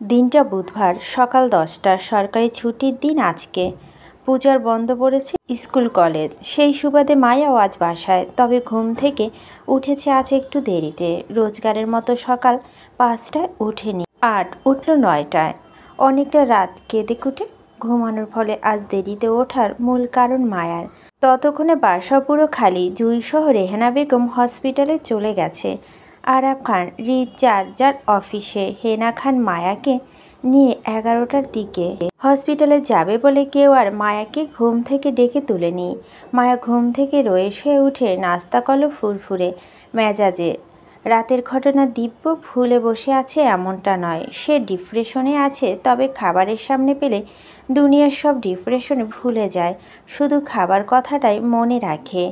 দিনটা বুধবার, সকাল 10টা। সরকারি ছুটির দিন আজকে। পূজার বন্ধ পড়েছে স্কুল কলেজ। সেই সুবাদে মায়াও আজ বাসায়। তবে ঘুম থেকে উঠেছে আজ একটু দেরিতে। রোজগারের মতো সকাল 5টায় ওঠেনি, উঠল 9টায়। অনেকটা রাত কেঁদে কুটে ঘুমানোর ফলে আজ দেরিতে ওঠার মূল কারণ মায়ার। ততক্ষণে বাসা পুরো খালি। জুঁইসহ রেহানা বেগম হসপিটালে চলে গেছে। আরাফ খান, রিদ যার যার অফিসে। হেনা খান মায়াকে নিয়ে 11টার দিকে হসপিটালে যাবে বলে কেউ আর মায়াকে ঘুম থেকে ডেকে তুলেনি। মায়া ঘুম থেকে রয়ে শুয়ে উঠে নাস্তা করল ফুরফুরে মেজাজে। রাতের ঘটনা দিব্য ভুলে বসে আছে এমনটা নয়, সে ডিপ্রেশনে আছে। তবে খাবারের সামনে পেলে দুনিয়ার সব ডিপ্রেশনে ভুলে যায়, শুধু খাবার কথাটাই মনে রাখে।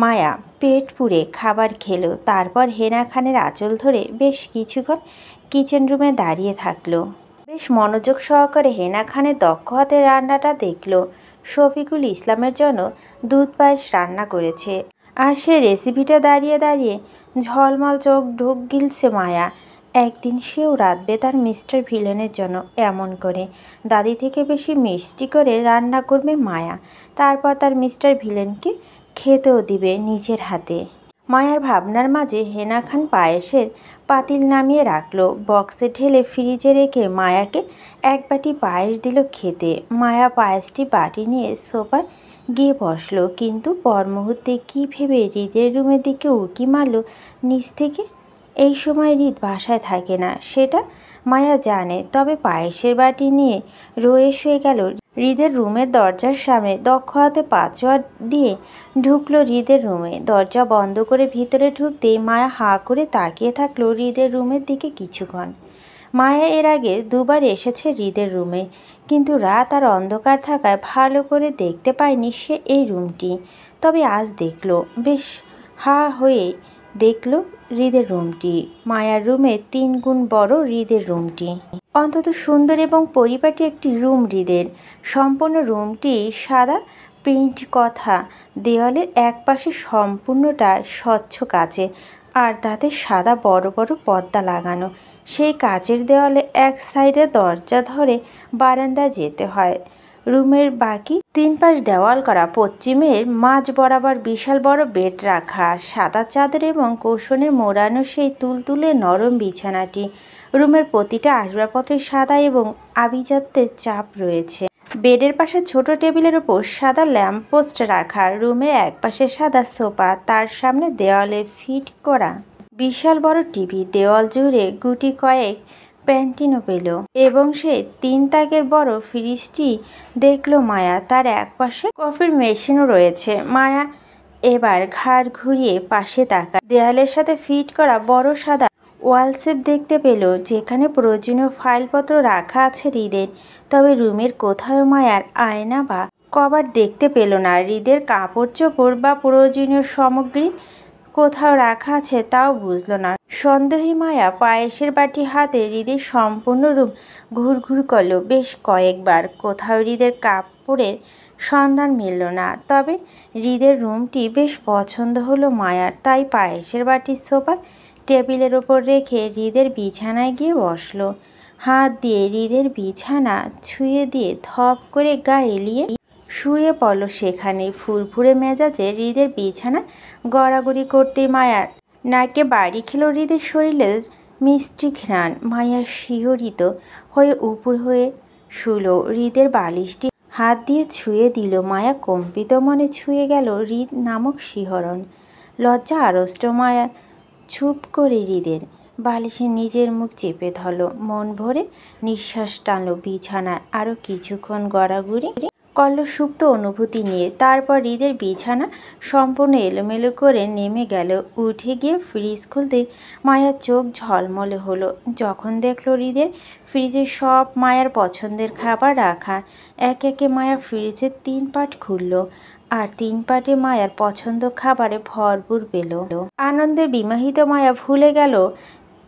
মায়া পেট পুড়ে খাবার খেলো। তারপর হেনা খানের আঁচল ধরে বেশ কিছুক্ষণ কিচেন রুমে দাঁড়িয়ে থাকলো। বেশ মনোযোগ সহকারে হেনা খানের দক্ষ হাতের রান্নাটা দেখল। শফিকুল ইসলামের জন্য দুধ পায়েস রান্না করেছে, আর সে রেসিপিটা দাঁড়িয়ে দাঁড়িয়ে ঝলমল চোখ ঢোক গিলছে মায়া। একদিন সেও রাঁধবে তার মিস্টার ভিলেনের জন্য এমন করে। দাদি থেকে বেশি মিষ্টি করে রান্না করবে মায়া। তারপর তার মিস্টার ভিলেনকে খেতেও দিবে নিজের হাতে। মায়ার ভাবনার মাঝে হেনা খান পায়েসের পাতিল নামিয়ে রাখলো। বক্সে ঢেলে ফ্রিজে রেখে মায়াকে এক বাটি পায়েস দিল খেতে। মায়া পায়েসটি বাটি নিয়ে সোফায় গিয়ে বসলো, কিন্তু পর মুহূর্তে কী ভেবে হৃদের রুমের দিকে উঁকি মারল নিচ থেকে। এই সময় হৃদ বাসায় থাকে না, সেটা মায়া জানে। তবে পায়েসের বাটি নিয়ে রয়ে শুয়ে গেল হৃদের রুমের দরজার সামনে। দক্ষ হাতে পাসওয়ার্ড দিয়ে ঢুকলো হৃদের রুমে। দরজা বন্ধ করে ভিতরে ঢুকতেই মায়া হাঁ করে তাকিয়ে থাকলো হৃদের রুমের দিকে কিছুক্ষণ। মায়া এর আগে দুবার এসেছে হৃদের রুমে, কিন্তু রাত আর অন্ধকার থাকায় ভালো করে দেখতে পায়নি সে এই রুমটি। তবে আজ দেখলো, বেশ হাঁ হয়ে দেখলো হৃদের রুমটি। মায়ার রুমে 3 গুণ বড় হৃদের রুমটি। অন্তত সুন্দর এবং পরিপাটি একটি রুম হৃদের। সম্পূর্ণ রুমটি সাদা প্রিন্ট কথা। দেওয়ালের এক পাশে সম্পূর্ণটা স্বচ্ছ কাচে, আর তাতে সাদা বড় বড় পর্দা লাগানো। সেই কাচের দেওয়ালে এক সাইডে দরজা ধরে বারান্দায় যেতে হয়। রুমের বাকি 3 পাশ দেওয়াল করা। পশ্চিমের মাঝ বরাবর বিশাল বড় বেড রাখা, সাদা চাদর এবং কুশনে মোড়ানো সেই তুলতুলে নরম বিছানাটি। রুমের প্রতিটা আসবাবপত্রে সাদা এবং আভিজাত্যের চাপ রয়েছে। বেডের পাশে ছোট টেবিলের ওপর সাদা ল্যাম্পপোস্ট রাখা। রুমের এক পাশে সাদা সোফা, তার সামনে দেওয়ালে ফিট করা বিশাল বড় টিভি। দেওয়াল জুড়ে গুটি কয়েক প্যান্টিনো পেল, এবং সে 3 তাকের বড় ফ্রিজটি দেখল মায়া। তার এক পাশে কফির মেশিনও রয়েছে। মায়া এবার ঘাড় ঘুরিয়ে পাশে তাকায়। দেয়ালের সাথে ফিট করা বড় সাদা ওয়ালসেপ দেখতে পেল, যেখানে প্রয়োজনীয় ফাইলপত্র রাখা আছে হৃদের। তবে রুমের কোথাও মায়ার আয়না বা কভার দেখতে পেল না। হৃদের কাপড় চোপড় বা প্রয়োজনীয় সামগ্রী কোথাও রাখা আছে তাও বুঝল না। সন্দেহী মায়া পায়েসের বাটি হাতে হৃদের সম্পূর্ণ রুম ঘুরঘুর করল বেশ কয়েকবার। কোথাও হৃদের কাপড়ের সন্ধান মিলল না। তবে হৃদের রুমটি বেশ পছন্দ হলো মায়ার, তাই পায়েসের বাটির সোফা টেবিলের ওপর রেখে হৃদের বিছানায় গিয়ে বসলো। হাত দিয়ে হৃদের বিছানা ছুঁয়ে দিয়ে ধপ করে গা এলিয়ে শুয়ে পড়ল সেখানে। ফুরফুরে মেজাজে হৃদের বিছানা গড়াগড়ি করতে মায়ার নাকে বাড়ি খেল হৃদের শরীরে মিষ্টি ঘ্রাণ। মায়া শিহরিত হয়ে উপর হয়ে শুলো। হৃদের বালিশটি হাত দিয়ে ছুঁয়ে দিল। মায়া কম্পিত মনে ছুঁয়ে গেল হৃদ নামক শিহরণ। লজ্জা আড়ষ্ট মায়া চুপ করে হৃদের বালিশে নিজের মুখ চেপে ধরল। মন ভরে নিঃশ্বাস টানল। বিছানায় আরও কিছুক্ষণ গড়াগড়ি করল সুপ্ত অনুভূতি নিয়ে। তারপর হৃদের বিছানা সম্পূর্ণ এলোমেলো করে নেমে গেল। উঠে গিয়ে ফ্রিজ খুলতে মায়ার চোখ ঝলমলে হলো যখন দেখল হৃদের ফ্রিজে সব মায়ার পছন্দের খাবার রাখা। একে একে মায়া ফ্রিজের 3 পাট খুলল, আর 3 পাটে মায়ার পছন্দ খাবারে ভরপুর পেল। আনন্দে বিমোহিত মায়া ভুলে গেল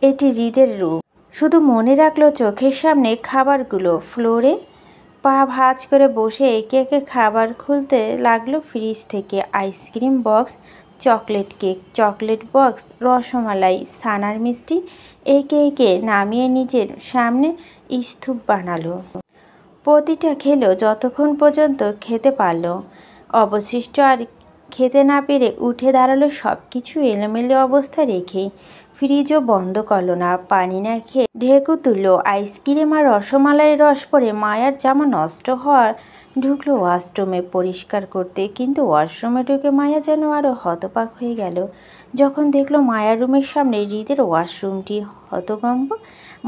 এটি হৃদের রূপ। শুধু মনে রাখলো চোখের সামনে খাবারগুলো। ফ্লোরে পা ভাঁজ করে বসে একে একে খাবার খুলতে লাগলো ফ্রিজ থেকে। Ice cream box chocolate cake, chocolate box, rasmalai, ছানার মিষ্টি একে একে নামিয়ে নিজের সামনে স্তূপ বানালো। প্রতিটা খেলো যতক্ষণ পর্যন্ত খেতে পারল। অবশিষ্ট আর খেতে না পেরে উঠে দাঁড়ালো, সব কিছু এলোমেলো অবস্থা রেখেই। ফ্রিজও বন্ধ করলো না, পানি না খেয়ে ঢেকু তুললো। আইসক্রিম আর রসমালাইয়ের রস পরে মায়ার জামা নষ্ট হওয়ার ঢুকলো ওয়াশরুমে পরিষ্কার করতে। কিন্তু ওয়াশরুমে ঢুকে মায়া যেন আরও হতবাক হয়ে গেল যখন দেখলো মায়ার রুমের সামনে হৃদের ওয়াশরুমটি। হতভম্ব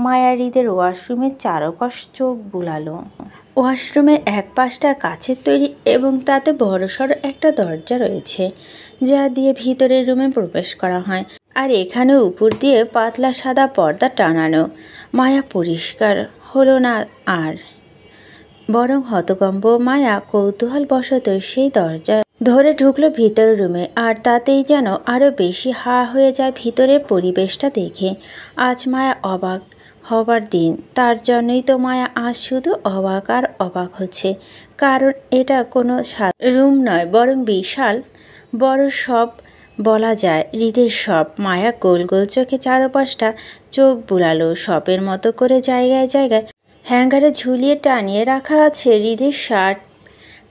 মায়া হৃদের ওয়াশরুমের চারপাশ চোখ বুলালো। ওয়াশরুমের এক পাশটা কাচের তৈরি এবং তাতে বড়সড় একটা দরজা রয়েছে যা দিয়ে ভিতরের রুমে প্রবেশ করা হয়। আর এখানে উপর দিয়ে পাতলা সাদা পর্দা টানানো। মায়া পরিষ্কার হলো না আর, বরং হতভম্ব মায়া কৌতূহলবশত সেই দরজা ধরে ঢুকলো ভিতরের রুমে। আর তাতেই যেন আরও বেশি হা হয়ে যায় ভিতরের পরিবেশটা দেখে। আজ মায়া অবাক হবার দিন, তার জন্যই তো মায়া আজ শুধু অবাক আর অবাক হচ্ছে। কারণ এটা কোনো রুম নয়, বরং বিশাল বড় সব বলা যায় হৃদের সব। মায়া গোল গোল চোখে চারপাশটা চোখ বুলালো। শপের মতো করে জায়গায় জায়গায় হ্যাঙ্গারে ঝুলিয়ে টানিয়ে রাখা আছে হৃদের shirt,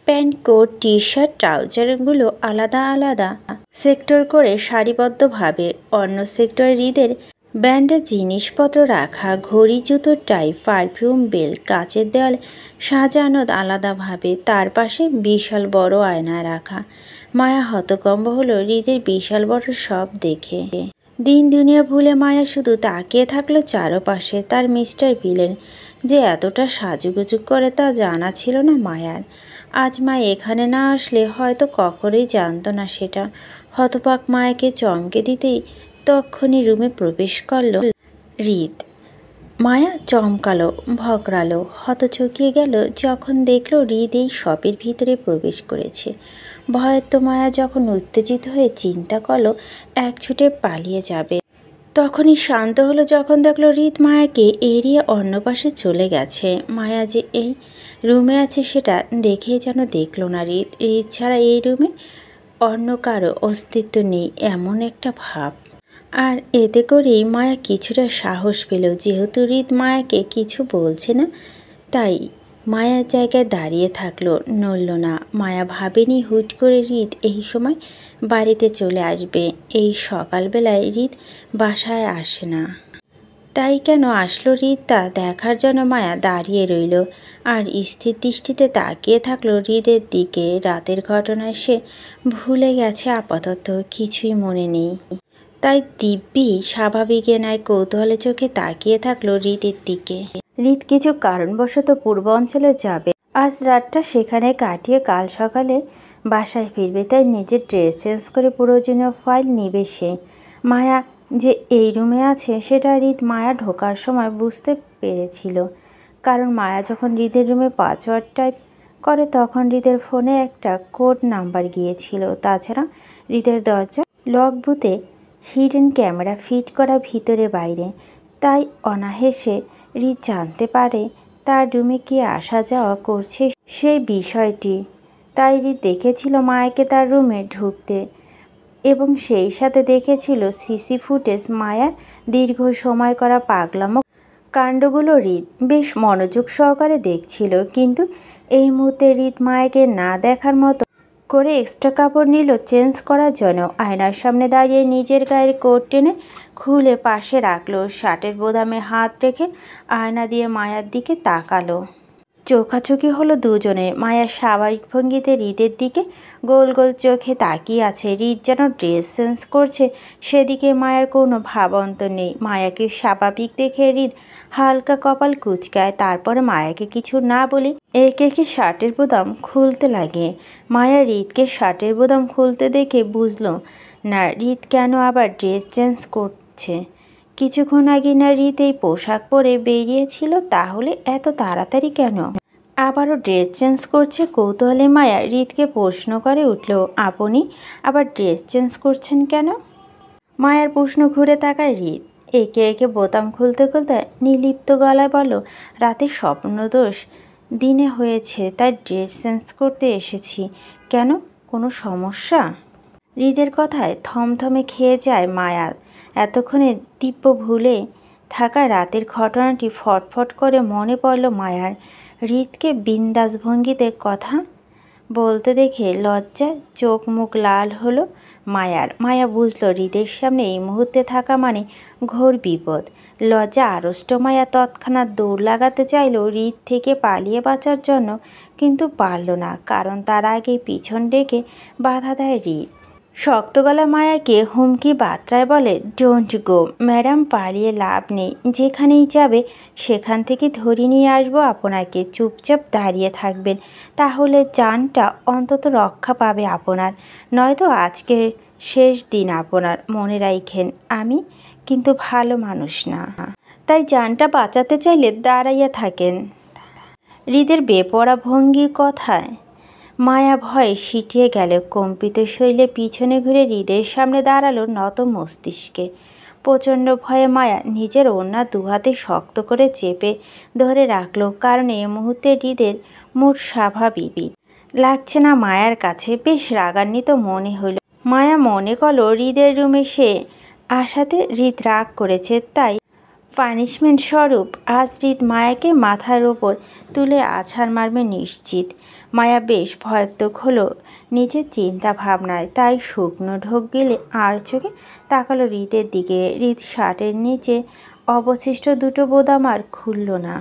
pant, coat, T shirt, ট্রাউজারগুলো আলাদা আলাদা সেক্টর করে সারিবদ্ধভাবে। অন্য সেক্টরে হৃদের ব্যান্ডের জিনিসপত্র রাখা, ঘড়ি, জুতো, টাই, পারফিউম, বেল। কাচের দেওয়ালে সাজানো আলাদাভাবে। তার পাশে বিশাল বড় আয়না রাখা। মায়া হতভম্ব হলো হৃদের বিশাল বড় সব দেখে। দিন দুনিয়া ভুলে মায়া শুধু তাকিয়ে থাকলো চারপাশে। তার মিস্টার ভিলেন যে এতটা সাজুগুজু করে তা জানা ছিল না মায়ার। আজ মায়া এখানে না আসলে হয়তো কখনোই জানতো না সেটা। হতবাক মায়াকে চমকে দিতেই তক্ষুনি রুমে প্রবেশ করলো হৃদ। মায়া চমকালো, ভকরালো, হতচকিয়ে গেল যখন দেখলো হৃদ এই শপের ভিতরে প্রবেশ করেছে। ভয়ের তো মায়া যখন উত্তেজিত হয়ে চিন্তা করলো এক ছুটে পালিয়ে যাবে, তখনই শান্ত হলো যখন দেখলো হৃদ মায়াকে এড়িয়ে অন্য পাশে চলে গেছে। মায়া যে এই রুমে আছে সেটা দেখেই যেন দেখলো না হৃদ। হৃদ ছাড়া এই রুমে অন্য কারো অস্তিত্ব নেই, এমন একটা ভাব। আর এতে করেই মায়া কিছুটা সাহস পেল। যেহেতু হৃদ মায়াকে কিছু বলছে না, তাই মায়ার জায়গায় দাঁড়িয়ে থাকলো, নড়ল না। মায়া ভাবেনি হুট করে হৃদ এই সময় বাড়িতে চলে আসবে। এই সকালবেলায় হৃদ বাসায় আসে না। তাই কেন আসলো হৃদ তা দেখার জন্য মায়া দাঁড়িয়ে রইল আর স্থির দৃষ্টিতে তাকিয়ে থাকলো হৃদের দিকে। রাতের ঘটনায় সে ভুলে গেছে, আপাতত কিছুই মনে নেই। তাই দিব্যি স্বাভাবিক ন্যায় কৌতূহলে চোখে তাকিয়ে থাকলো হৃদের দিকে। হৃদ কিছু কারণবশত পূর্ব অঞ্চলে যাবে। আজ রাতটা সেখানে কাটিয়ে কাল সকালে বাসায় ফিরবে। তাই নিজের ড্রেস চেঞ্জ করে প্রয়োজনীয় ফাইল নিবে সে। মায়া যে এই রুমে আছে সেটা হৃদ মায়া ঢোকার সময় বুঝতে পেরেছিল। কারণ মায়া যখন হৃদের রুমে পাসওয়ার্ড টাইপ করে তখন হৃদের ফোনে একটা কোড নাম্বার গিয়েছিল। তাছাড়া হৃদের দরজা লক বুথে হিডেন ক্যামেরা ফিট করা ভিতরে বাইরে। তাই অনায়াসে হৃদ জানতে পারে তার রুমে কে আসা যাওয়া করছে সেই বিষয়টি। তাই হৃদ দেখেছিল মায়াকে তার রুমে ঢুকতে এবং সেই সাথে দেখেছিল সিসি ফুটেজ মায়ার দীর্ঘ সময় করা পাগলামো কাণ্ডগুলো হৃদ বেশ মনোযোগ সহকারে দেখছিল। কিন্তু এই মুহূর্তে হৃদ মায়াকে না দেখার মতো করে এক্সট্রা কাপড় নিল চেঞ্জ করার জন্য। আয়নার সামনে দাঁড়িয়ে নিজের গায়ের কোট টেনে খুলে পাশে রাখলো। শার্টের বোতামে হাত রেখে আয়না দিয়ে মায়ার দিকে তাকালো। চোখাচোখি হলো দুজনে। মায়া স্বাভাবিক ভঙ্গিতে হৃদের দিকে গোল গোল চোখে তাকিয়ে আছে। হৃদ যেন ড্রেস চেঞ্জ করছে সেদিকে মায়ার কোনো ভাবান্তর নেই। মায়াকে স্বাভাবিক দেখে হৃদ হালকা কপাল কুঁচকায়। তারপরে মায়াকে কিছু না বলে একে একে শার্টের বোতাম খুলতে লাগে। মায়া হৃদকে শার্টের বোতাম খুলতে দেখে বুঝলো না হৃদ কেন আবার ড্রেস চেঞ্জ করছে। কিছুক্ষণ আগে না হৃদ এই পোশাক পরে বেরিয়েছিল, তাহলে এত তাড়াতাড়ি কেন আবারও ড্রেস চেঞ্জ করছে? কৌতূহলে মায়া হৃদকে প্রশ্ন করে উঠল, আপনি আবার ড্রেস চেঞ্জ করছেন কেন? মায়ার প্রশ্ন ঘুরে তাকায় হৃদ। একে একে বোতাম খুলতে খুলতে নির্লিপ্ত গলায় বলল, রাতে স্বপ্নদোষ দিনে হয়েছে, তাই ড্রেস চেঞ্জ করতে এসেছি। কেন, কোনো সমস্যা? হৃদের কথায় থমথমে খেয়ে যায় মায়ার। এতক্ষণে দিব্য ভুলে থাকা রাতের ঘটনাটি ফটফট করে মনে পড়ল মায়ার। হৃদকে বিন্দাস ভঙ্গিতে কথা বলতে দেখে লজ্জায় চোখ মুখ লাল হলো মায়ার। মায়া বুঝল হৃদের সামনে এই মুহূর্তে থাকা মানে ঘোর বিপদ। লজ্জা আড়ষ্ট মায়া তৎক্ষণাৎ দৌড় লাগাতে চাইল হৃদ থেকে পালিয়ে বাঁচার জন্য, কিন্তু পারল না, কারণ তার আগেই পিছন ডেকে বাধা দেয় হৃদ। শক্ত গলা মায়াকে হুমকি বার্তায় বলে, ডোন্ট গো ম্যাডাম, পালিয়ে লাভ নেই, যেখানেই যাবে সেখান থেকে ধরে নিয়ে আসবো আপনাকে, চুপচাপ দাঁড়িয়ে থাকবেন, তাহলে জানটা অন্তত রক্ষা পাবে আপনার, নয়তো আজকে শেষ দিন আপনার, মনে রাখেন আমি কিন্তু ভালো মানুষ না, তাই জানটা বাঁচাতে চাইলে দাঁড়াইয়া থাকেন। হৃদের বেপরা ভঙ্গির কথায় মায়া ভয়ে সিটিয়ে গেল। কম্পিত শৈলে পিছনে ঘুরে হৃদের সামনে দাঁড়ালো নত মস্তিষ্কে। প্রচণ্ড ভয়ে মায়া নিজের ওড়না দুহাতে শক্ত করে চেপে ধরে রাখল, কারণ এ মুহূর্তে হৃদের মুড স্বাভাবিক লাগছে না মায়ার কাছে। বেশ রাগান্বিত মনে হলো। মায়া মনে করল হৃদের রুমে সে আসাতে হৃদ রাগ করেছে, তাই পানিশমেন্ট স্বরূপ আজ হৃদ মায়াকে মাথার ওপর তুলে আছাড় মারবে নিশ্চিত। মায়া বেশ ভয়াত্মক হলো নিজের চিন্তা ভাবনায়, তাই শুকনো ঢোক গেলে আর চোখে তাকালো হৃদের দিকে। হৃদ শার্টের নিচে অবশিষ্ট দুটো বোতাম আর খুলল না,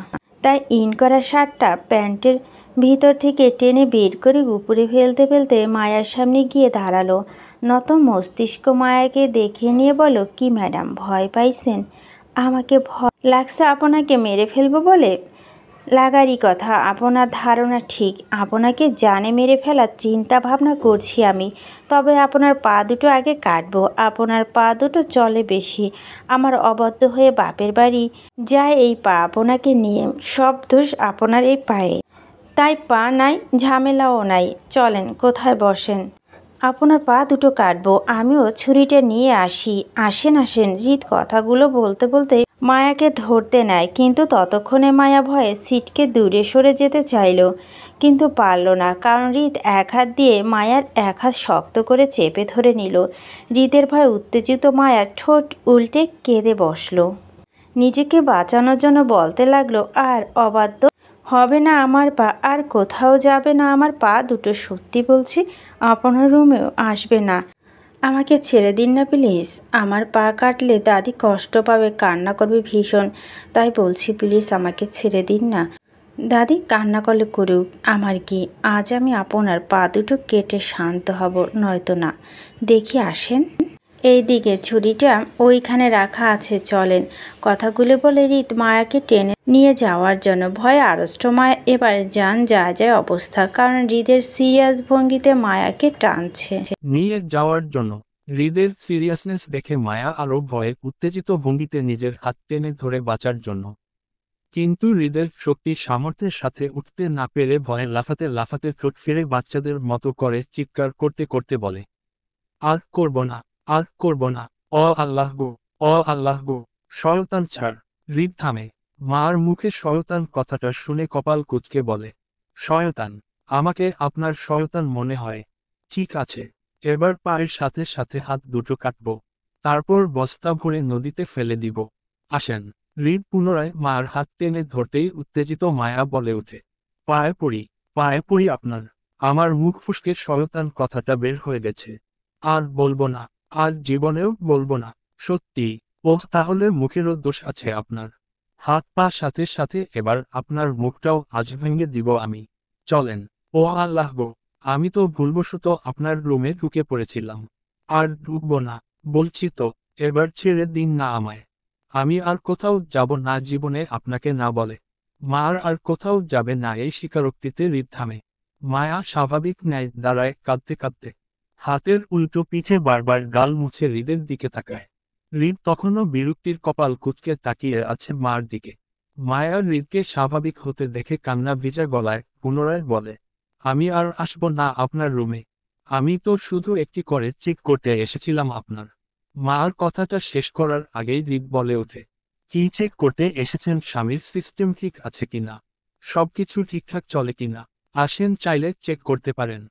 তাই ইন করা শার্টটা প্যান্টের ভিতর থেকে টেনে বের করে উপরে ফেলতে ফেলতে মায়ার সামনে গিয়ে দাঁড়ালো। নত মস্তিষ্ক মায়াকে দেখে নিয়ে বলো, কি ম্যাডাম, ভয় পাইছেন? আমাকে ভয় লাগছে আপনাকে মেরে ফেলবো বলে? লাগারই কথা, আপনার ধারণা ঠিক, আপনাকে জানে মেরে ফেলার চিন্তা ভাবনা করছি আমি, তবে আপনার পা দুটো আগে কাটবো। আপনার পা দুটো চলে বেশি, আমার অবদ্ধ হয়ে বাপের বাড়ি যায় এই পা আপনাকে নিয়ে, সব দোষ আপনার এই পায়ে, তাই পা নাই, ঝামেলাও নাই, চলেন কোথায় বসেন, আপনার পা দুটো কাটবো, আমিও ছুরিটা নিয়ে আসি, আসেন আসেন। হৃদ কথাগুলো বলতে বলতে মায়াকে ধরতে নেয়, কিন্তু ততক্ষণে মায়া ভয়ে সিটকে দূরে সরে যেতে চাইল, কিন্তু পারল না, কারণ হৃদ এক হাত দিয়ে মায়ার এক হাত শক্ত করে চেপে ধরে নিল। হৃদের ভয়ে উত্তেজিত মায়ার ঠোঁট উল্টে কেঁদে বসল। নিজেকে বাঁচানোর জন্য বলতে লাগলো, আর অবাধ্য হবে না আমার পা, আর কোথাও যাবে না আমার পা দুটো, সত্যি বলছি, আপনার রুমেও আসবে না, আমাকে ছেড়ে দিন না প্লিজ, আমার পা কাটলে দাদি কষ্ট পাবে, কান্না করবে ভীষণ, তাই বলছি প্লিজ আমাকে ছেড়ে দিন না। দাদি কান্না করলে করুক, আমার কি, আজ আমি আপনার পা দুটো কেটে শান্ত হব, নয়তো না। দেখি আসেন, এই দিকে ছুরিটা ওইখানে রাখা আছে, চলেন। কথাগুলো বলে হৃদ মায়াকে টেনে নিয়ে যাওয়ার জন্য। ভয়ে আড়ষ্ট মায়া এবারে যান যা যায় অবস্থা, কারণ হৃদের সিরিয়াস ভঙ্গিতে মায়াকে টানছে নিয়ে যাওয়ার জন্য। হৃদের সিরিয়াসনেস দেখে মায়া আরো ভয়ে উত্তেজিত ভঙ্গিতে নিজের হাত টেনে ধরে বাঁচার জন্য, কিন্তু হৃদের শক্তি সামর্থ্যের সাথে উঠতে না পেরে ভয়ে লাফাতে লাফাতে ঠোঁট ফিরে বাচ্চাদের মতো করে চিৎকার করতে করতে বলে, আর করব না, আর করব না, অ আল্লাহ গো, অ আল্লাহ গো, শয়তান ছাড়। হৃদ থামে। মার মুখে শয়তান কথাটা শুনে কপাল কুঁচকে বলে, শয়তান? আমাকে আপনার শয়তান মনে হয়? ঠিক আছে, এবার পায়ের সাথে সাথে হাত দুটো কাটব, তারপর বস্তা ভরে নদীতে ফেলে দিব, আসেন। হৃদ পুনরায় মার হাত টেনে ধরতেই উত্তেজিত মায়া বলে ওঠে, পায়ে পড়ি আপনার। আমার মুখ ফুসকে শয়তান কথাটা বের হয়ে গেছে, আর বলবো না, আর জীবনেও বলবো না, সত্যি। ও তাহলে মুখেরও দোষ আছে আপনার? হাত পা সাথে সাথে এবার আপনার মুখটাও আজ ভেঙে দিব আমি, চলেন। ও আল্লাহ গো, আমি তো ভুলবশত আপনার রুমে ঢুকে পড়েছিলাম, আর ঢুকবো না, বলছি তো, এবার ছেড়ে দিন না আমায়, আমি আর কোথাও যাব না জীবনে আপনাকে না বলে। মার আর কোথাও যাবে না এই স্বীকারোক্তিতে হৃদ থামে। মায়া স্বাভাবিক ন্যায় দাঁড়ায় কাঁদতে কাঁদতে, হাতের উল্টো পিঠে বারবার গাল মুছে হৃদের দিকে তাকায়। হৃদ তখনও বিরক্তির কপাল কুঁচকে তাকিয়ে আছে মার দিকে। মায়া হৃদকে স্বাভাবিক হতে দেখে কান্না ভিজা গলায় পুনরায় বলে, আমি আর আসব না আপনার রুমে, আমি তো শুধু একটি করে চেক করতে এসেছিলাম আপনার। মার কথাটা শেষ করার আগেই হৃদ বলে ওঠে, কি চেক করতে এসেছেন? স্বামীর সিস্টেম ঠিক আছে কিনা, সবকিছু ঠিকঠাক চলে কিনা, আসেন চাইলে চেক করতে পারেন,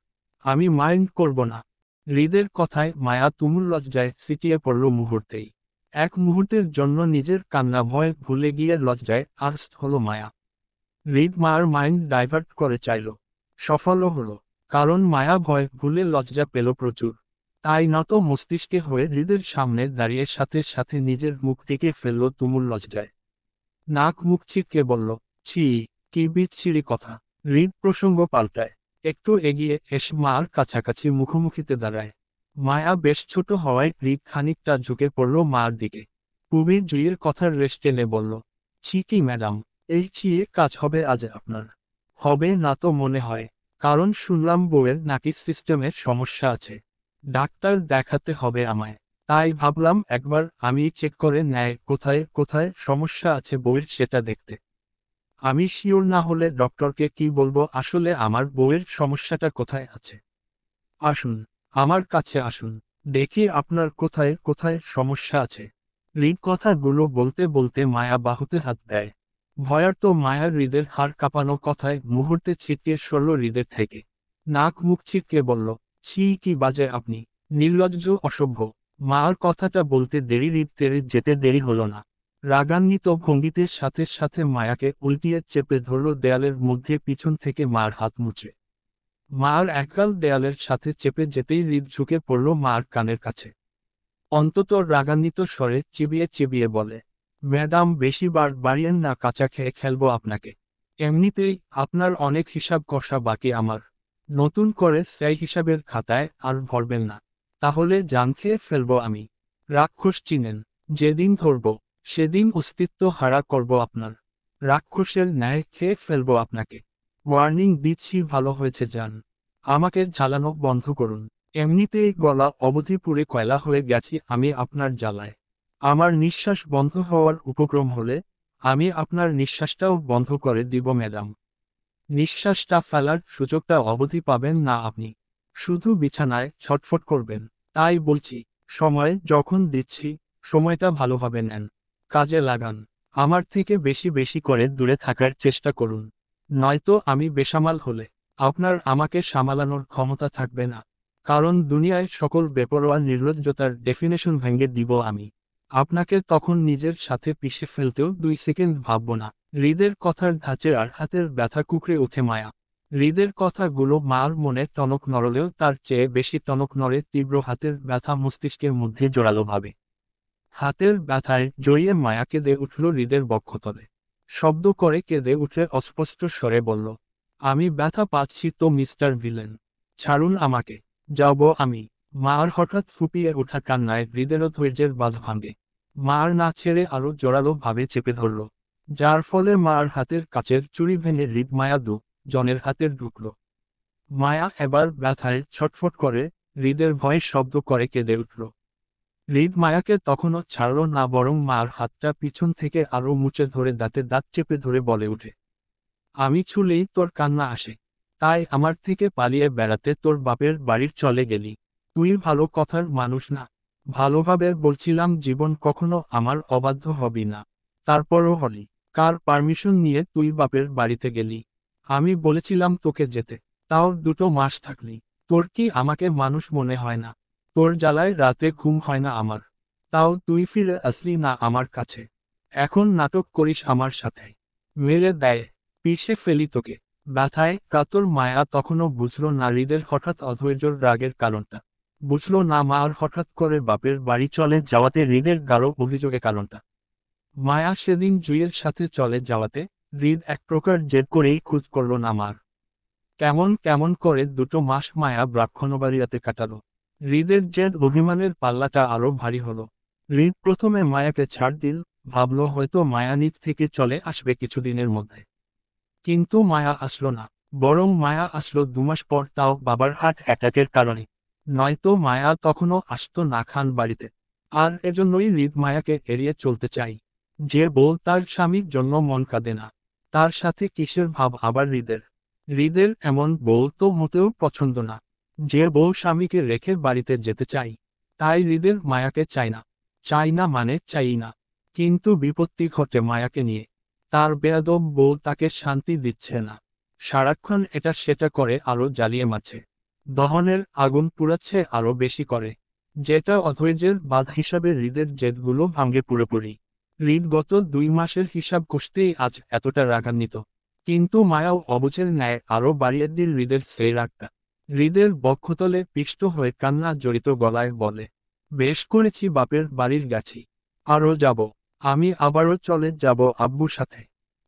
আমি মাইন্ড করব না। হৃদের কথায় মায়া তুমুল লজ্জায় সিটিয়ে পড়ল মুহূর্তেই। এক মুহূর্তের জন্য নিজের কান্না ভয় ভুলে গিয়ে লজ্জায় আর্স্ট হলো মায়া। হৃদ মায়ার মাইন্ড ডাইভার্ট করে চাইল, সফলও হলো, কারণ মায়া ভয় ভুলে লজ্জা পেল প্রচুর। তাই নত মস্তিষ্কে হয়ে হৃদের সামনে দাঁড়িয়ে সাথে সাথে নিজের মুখটিকে ফেলল তুমুল লজ্জায়। নাক মুখ ছিটকে বলল, ছি, কি বিচ্ছিরি কথা। হৃদ প্রসঙ্গ পাল্টায়, একটু এগিয়ে এসে মার কাছাকাছি মুখোমুখিতে দাঁড়ায়। মায়া বেশ ছোট হওয়ায় হৃদ খানিকটা ঝুঁকে পড়ল মার দিকে। খুবই জুইয়ের কথার রেশ টেনে বলল, ছি কি ম্যাডাম, এই চিয়ে কাজ হবে আজ আপনার? হবে না তো মনে হয়, কারণ শুনলাম বউয়ের নাকি সিস্টেমের সমস্যা আছে। ডাক্তার দেখাতে হবে আমায়। তাই ভাবলাম একবার আমি চেক করে নেয় কোথায় কোথায় সমস্যা আছে বউয়ের সেটা দেখতে। আমি শিওর না হলে ডক্টরকে কি বলবো আসলে আমার বউয়ের সমস্যাটা কোথায় আছে। আসুন, আমার কাছে আসুন, দেখি আপনার কোথায় কোথায় সমস্যা আছে। হৃদ কথাগুলো বলতে বলতে মায়া বাহুতে হাত দেয়। ভয়ার্ত মায়ার হৃদের হাড় কাঁপানো কথায় মুহূর্তে ছিটকে সরল হৃদের থেকে। নাক মুখ ছিটকে বলল, ছি কি বাজে আপনি, নির্লজ্জ, অসভ্য। মার কথাটা বলতে দেরি হৃদ তেড়ে যেতে দেরি হলো না। রাগান্বিত ভঙ্গিতে সাথে সাথে মায়াকে উল্টিয়ে চেপে ধরল দেয়ালের মধ্যে পিছন থেকে মার হাত মুছে। মার একগাল দেয়ালের সাথে চেপে যেতেই হৃদ ঝুঁকে পড়ল মার কানের কাছে। অন্তত রাগান্বিত স্বরে চিবিয়ে চিবিয়ে বলে, ম্যাডাম বেশি বার বাড়িয়েন না, কাঁচা খেয়ে ফেলবো আপনাকে। এমনিতেই আপনার অনেক হিসাব কষা বাকি আমার। নতুন করে সেই হিসাবের খাতায় আর ভরবেন না, তাহলে জান খেয়ে ফেলবো আমি। রাক্ষস চিনেন? যেদিন ধরব সেদিন অস্তিত্ব হারা করব আপনার। রাক্ষসের ন্যায় খেয়ে ফেলবো আপনাকে। ওয়ার্নিং দিচ্ছি, ভালো হয়েছে যান। আমাকে জ্বালানো বন্ধ করুন। এমনিতেই গলা অবধি পুড়ে কয়লা হয়ে গেছি আমি আপনার জ্বালায়। আমার নিঃশ্বাস বন্ধ হওয়ার উপক্রম হলে আমি আপনার নিঃশ্বাসটাও বন্ধ করে দিব ম্যাডাম। নিঃশ্বাসটা ফেলার সুযোগটা অবধি পাবেন না আপনি, শুধু বিছানায় ছটফট করবেন। তাই বলছি, সময় যখন দিচ্ছি সময়টা ভালোভাবে নেন, কাজে লাগান। আমার থেকে বেশি বেশি করে দূরে থাকার চেষ্টা করুন, নয়তো আমি বেসামাল হলে আপনার আমাকে সামলানোর ক্ষমতা থাকবে না। কারণ দুনিয়ায় সকল বেপরোয়া নির্লজ্জতার ডেফিনেশন ভেঙে দিব আমি। আপনাকে তখন নিজের সাথে পিষে ফেলতেও 2 সেকেন্ড ভাবব না। হৃদের কথার ধাঁচে আর হাতের ব্যথা কুকড়ে ওঠে মায়া। হৃদের কথাগুলো মার মনে টনক নড়লেও তার চেয়ে বেশি টনক নড়ে তীব্র হাতের ব্যথা মস্তিষ্কের মধ্যে জোরালো ভাবে। হাতের ব্যথায় জড়িয়ে মায়া কেঁদে উঠল হৃদের বক্ষতলে। শব্দ করে কেঁদে উঠে অস্পষ্ট স্বরে বলল, আমি ব্যথা পাচ্ছি তো মিস্টার ভিলেন, ছাড়ুন আমাকে, যাব আমি। মার হঠাৎ ফুপিয়ে ওঠা কান্নায় হৃদেরও ধৈর্যের বাঁধ ভাঙে। মার না ছেড়ে আরো জোরালো ভাবে চেপে ধরল, যার ফলে মার হাতের কাচের চুড়ি ভেঙে হৃদ মায়া জনের হাতের ঢুকল। মায়া এবার ব্যথায় ছটফট করে হৃদের ভয়ে শব্দ করে কেঁদে উঠল। হৃদ মায়াকে তখনও ছাড়ল না, বরং মার হাতটা পিছন থেকে আরো মুচে ধরে দাঁতে দাঁত চেপে ধরে বলে উঠে, আমি ছুলেই তোর কান্না আসে, তাই আমার থেকে পালিয়ে বেড়াতে তোর বাপের বাড়ির চলে গেলি। তুই ভালো কথার মানুষ না। ভালোভাবে বলছিলাম জীবন কখনো আমার অবাধ্য হবি না, তারপরও হলি। কার পারমিশন নিয়ে তুই বাপের বাড়িতে গেলি? আমি বলেছিলাম তোকে যেতে, তাও 2 মাস থাকলি। তোর কি আমাকে মানুষ মনে হয় না? তোর জ্বালায় রাতে ঘুম হয় না আমার, তাও তুই ফিরে আসলি না আমার কাছে। এখন নাটক করিস আমার সাথে, মেরে দেয়, পিষে ফেলি তোকে। ব্যথায় কাতর মায়া তখনও বুঝল না হৃদের হঠাৎ অধৈর্যর রাগের কারণটা, বুঝল না মার হঠাৎ করে বাপের বাড়ি চলে যাওয়াতে হৃদের গাঢ় অভিযোগের কারণটা। মায়া সেদিন জুইয়ের সাথে চলে যাওয়াতে হৃদ এক প্রকার জেদ করেই খোঁজ করল না মার। কেমন কেমন করে 2 মাস মায়া ব্রাহ্মণবাড়িয়াতে কাটালো। হৃদের জেদ অভিমানের পাল্লাটা আরো ভারী হলো। হৃদ প্রথমে মায়াকে ছাড় দিল, ভাবল হয়তো মায়া নিজ থেকে চলে আসবে কিছুদিনের মধ্যে। কিন্তু মায়া আসলো না, বরং মায়া আসলো 2 মাস পর, তাও বাবার হার্ট অ্যাটাকের কারণে। নয়তো মায়া তখনও আসতো না খান বাড়িতে। আর এজন্যই হৃদ মায়াকে এড়িয়ে চলতে চাই। যে বউ তার স্বামীর জন্য মন কাঁদে না, তার সাথে কিসের ভাব আবার হৃদের? হৃদের এমন বউ তো মোটেও পছন্দ না। যে বউ স্বামীকে রেখে বাড়িতে যেতে চাই, তাই হৃদের মায়াকে চাই না। চাই না মানে চাই না, কিন্তু বিপত্তি ঘটে মায়াকে নিয়ে। তার বেয়াদব বউ তাকে শান্তি দিচ্ছে না, সারাক্ষণ এটা সেটা করে আরো জ্বালিয়ে মারছে। দহনের আগুন পুড়াচ্ছে আরো বেশি করে, যেটা অধৈর্যের বাঁধ হিসাবে হৃদের জেদগুলো ভাঙে পুরোপুরি। হৃদ গত 2 মাসের হিসাব কষতেই আজ এতটা রাগান্বিত, কিন্তু মায়াও অবুঝের ন্যায় আরো বাড়িয়ে দিল হৃদের সেই রাগটা। হৃদের বক্ষতলে পিষ্ট হয়ে কান্না জড়িত গলায় বলে, বেশ করেছি বাপের বাড়ির গেছি, আরও যাব। আমি আবারও চলে যাব আব্বুর সাথে,